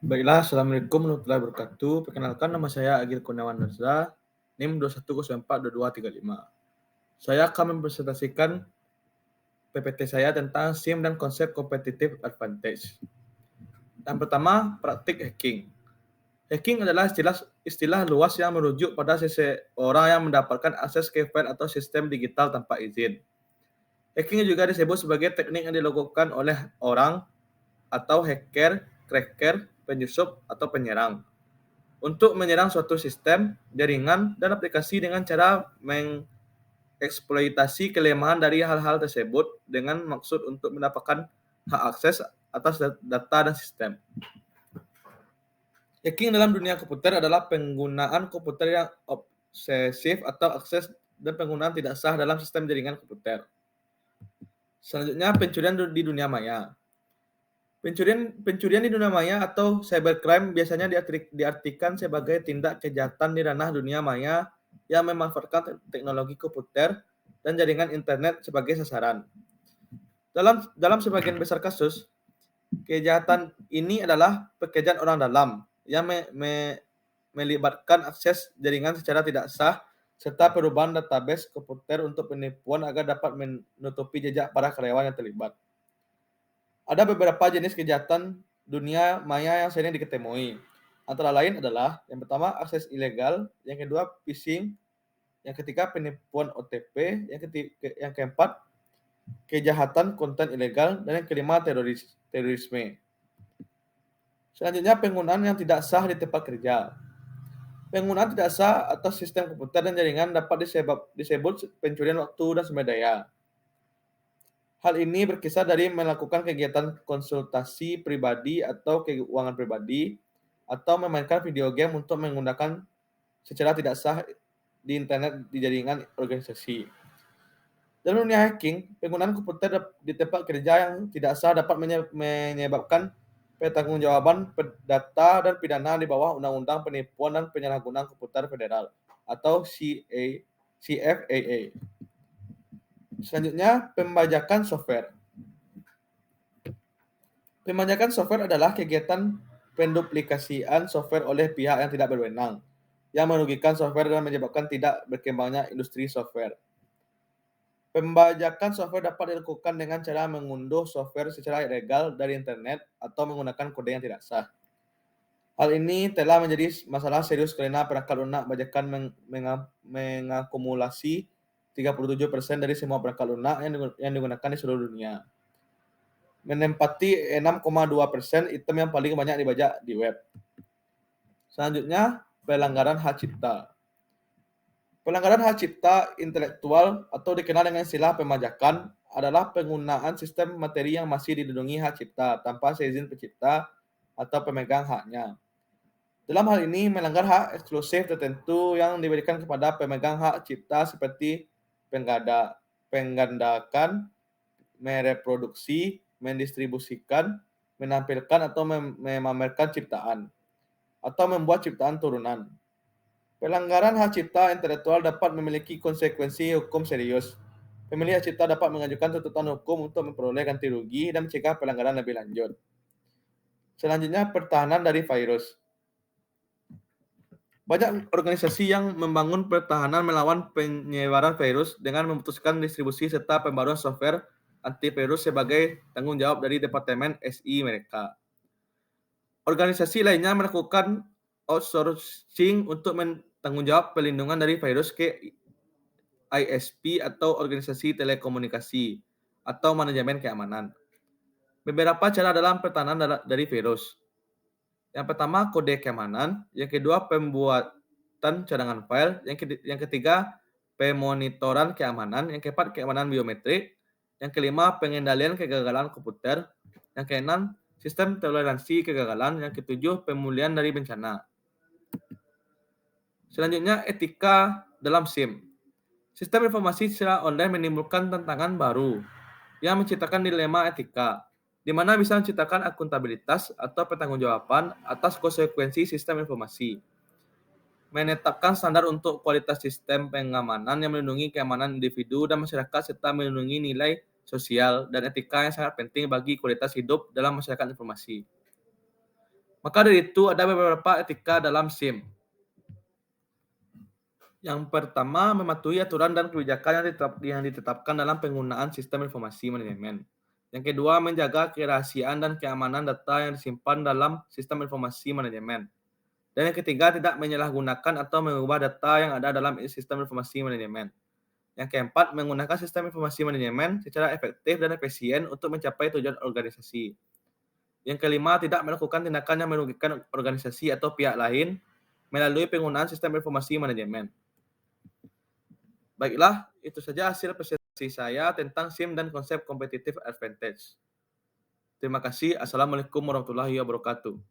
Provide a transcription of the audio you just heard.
Baiklah, Assalamualaikum warahmatullahi wabarakatuh. Perkenalkan, nama saya Agil Kurniawan Mirza, NIM 21042235. Saya akan mempresentasikan PPT saya tentang SIM dan konsep competitive advantage. Yang pertama, praktik hacking. Hacking adalah istilah luas yang merujuk pada seseorang yang mendapatkan akses ke file atau sistem digital tanpa izin. Hacking juga disebut sebagai teknik yang dilakukan oleh orang atau hacker, cracker, penyusup, atau penyerang untuk menyerang suatu sistem, jaringan, dan aplikasi dengan cara mengeksploitasi kelemahan dari hal-hal tersebut dengan maksud untuk mendapatkan hak akses atas data dan sistem. Hacking dalam dunia komputer adalah penggunaan komputer yang obsesif atau akses dan penggunaan tidak sah dalam sistem jaringan komputer. Selanjutnya, pencurian di dunia maya. Pencurian di dunia maya atau cybercrime biasanya diartikan sebagai tindak kejahatan di ranah dunia maya yang memanfaatkan teknologi komputer dan jaringan internet sebagai sasaran. Dalam sebagian besar kasus, kejahatan ini adalah pekerjaan orang dalam yang melibatkan akses jaringan secara tidak sah serta perubahan database komputer untuk penipuan agar dapat menutupi jejak para karyawan yang terlibat. Ada beberapa jenis kejahatan dunia maya yang sering diketemui. Antara lain adalah yang pertama akses ilegal, yang kedua phishing, yang ketiga penipuan OTP, yang keempat kejahatan konten ilegal, dan yang kelima terorisme. Selanjutnya penggunaan yang tidak sah di tempat kerja. Penggunaan tidak sah atas sistem komputer dan jaringan dapat disebut pencurian waktu dan sumber daya. Hal ini berkisar dari melakukan kegiatan konsultasi pribadi atau keuangan pribadi, atau memainkan video game untuk menggunakan secara tidak sah di internet di jaringan organisasi. Dalam dunia hacking, penggunaan komputer di tempat kerja yang tidak sah dapat menyebabkan pertanggungjawaban perdata dan pidana di bawah Undang-Undang Penipuan dan Penyalahgunaan Komputer Federal atau CFAA. Selanjutnya, pembajakan software. Pembajakan software adalah kegiatan penduplikasian software oleh pihak yang tidak berwenang, yang merugikan software dan menyebabkan tidak berkembangnya industri software. Pembajakan software dapat dilakukan dengan cara mengunduh software secara ilegal dari internet atau menggunakan kode yang tidak sah. Hal ini telah menjadi masalah serius karena perangkat lunak bajakan mengakumulasi 37% dari semua perangkat lunak yang digunakan di seluruh dunia, menempati 6,2% item yang paling banyak dibajak di web. Selanjutnya, pelanggaran hak cipta. Pelanggaran hak cipta intelektual atau dikenal dengan istilah pemajakan adalah penggunaan sistem materi yang masih dilindungi hak cipta tanpa seizin pencipta atau pemegang haknya. Dalam hal ini, melanggar hak eksklusif tertentu yang diberikan kepada pemegang hak cipta seperti penggandakan, mereproduksi, mendistribusikan, menampilkan atau memamerkan ciptaan, atau membuat ciptaan turunan. Pelanggaran hak cipta intelektual dapat memiliki konsekuensi hukum serius. Pemilik hak cipta dapat mengajukan tuntutan hukum untuk memperoleh ganti rugi dan mencegah pelanggaran lebih lanjut. Selanjutnya, pertahanan dari virus. Banyak organisasi yang membangun pertahanan melawan penyebaran virus dengan memutuskan distribusi serta pembaruan software antivirus sebagai tanggung jawab dari Departemen SI mereka. Organisasi lainnya melakukan outsourcing untuk tanggung jawab pelindungan dari virus ke ISP atau organisasi telekomunikasi atau manajemen keamanan. Beberapa cara dalam pertahanan dari virus. Yang pertama, kode keamanan. Yang kedua, pembuatan cadangan file. Yang ketiga, pemonitoran keamanan. Yang keempat, keamanan biometrik. Yang kelima, pengendalian kegagalan komputer. Yang keenam, sistem toleransi kegagalan. Yang ketujuh, pemulihan dari bencana. Selanjutnya, etika dalam SIM. Sistem informasi secara online menimbulkan tantangan baru yang menciptakan dilema etika, di mana bisa menciptakan akuntabilitas atau pertanggungjawaban atas konsekuensi sistem informasi. Menetapkan standar untuk kualitas sistem pengamanan yang melindungi keamanan individu dan masyarakat serta melindungi nilai sosial dan etika yang sangat penting bagi kualitas hidup dalam masyarakat informasi. Maka dari itu ada beberapa etika dalam SIM. Yang pertama, mematuhi aturan dan kebijakan yang ditetapkan dalam penggunaan sistem informasi manajemen. Yang kedua, menjaga kerahasiaan dan keamanan data yang disimpan dalam sistem informasi manajemen. Dan yang ketiga, tidak menyalahgunakan atau mengubah data yang ada dalam sistem informasi manajemen. Yang keempat, menggunakan sistem informasi manajemen secara efektif dan efisien untuk mencapai tujuan organisasi. Yang kelima, tidak melakukan tindakan yang merugikan organisasi atau pihak lain melalui penggunaan sistem informasi manajemen. Baiklah, itu saja hasil presentasi saya tentang SIM dan konsep competitive advantage. Terima kasih. Assalamualaikum warahmatullahi wabarakatuh.